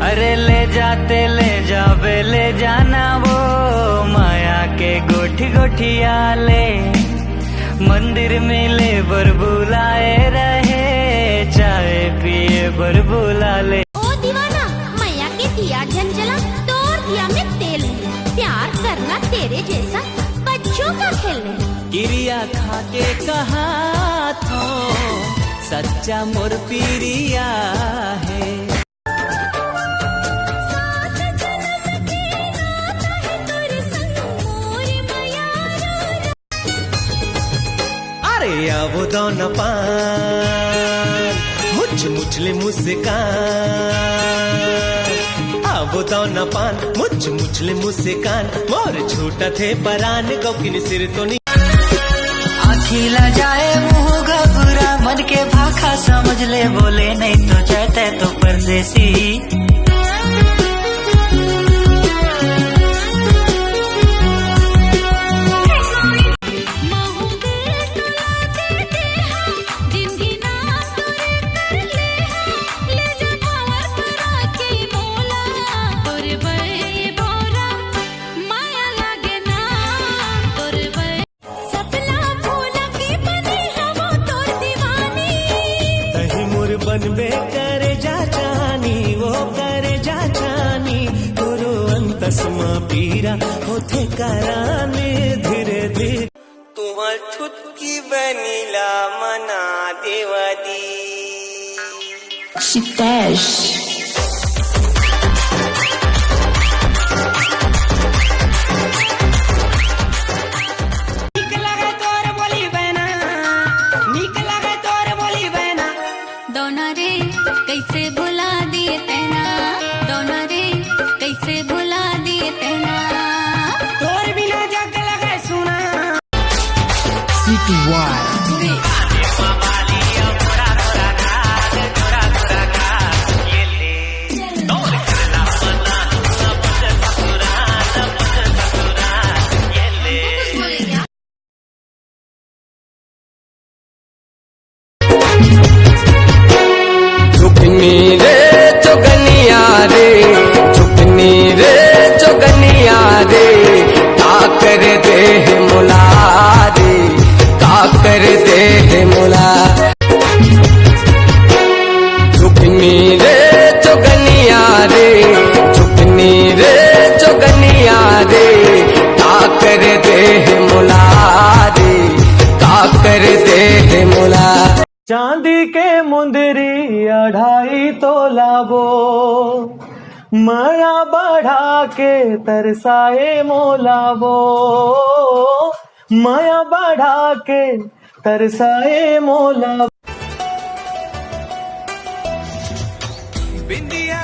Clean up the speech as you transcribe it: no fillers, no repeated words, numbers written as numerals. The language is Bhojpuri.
अरे ले जाबे ले जाना वो माया के गोठी गोठिया ले, मंदिर में ले बर बुलाए रहे, चाय पिए बर बुला ले। ओ दीवाना मैया के दिया झंझला, तोड़ दिया में तेल, प्यार करना तेरे जैसा बच्चों का खेल है। गिरिया खा के कहा तो सच्चा मोर पीरिया है। अरे वो दोनों पान मुझले मुस्कान, वो दोनों पान मुझले मुस्कान, मोर छोटा थे परान गौकिन सिर तो नहीं। आखिला जाए मुँह घबरा, मन के भाखा समझ ले, बोले नहीं तो चाहते तो परदेसी। बनबे करे जा जानी, वो करे जा जानी, तोरो अंतसमा पीरा होते कराने धीरे धीरे। तुम्हार छुटकी बनीला मना देवदी Shitesh. कैसे भुला दिए तेना, दोनों रे कैसे भुला दिए तेना, तोर बिना जग लगे सुना। झुकनी रे चुगनिया रे, झुकनी रे चुगनिया रे, ताकर दे मुला रे, ताकर दे मुला। झुकनी रे चुगनिया रे, झुकनी रे चुगनिया रे, ताकर दे मुला रे, ताकर दे मुला। चांदी के मुंदरी 2.5 तोला वो, माया बढ़ा के तरसाए मोला वो, माया बढ़ा के तरसाए मोला। बिंदिया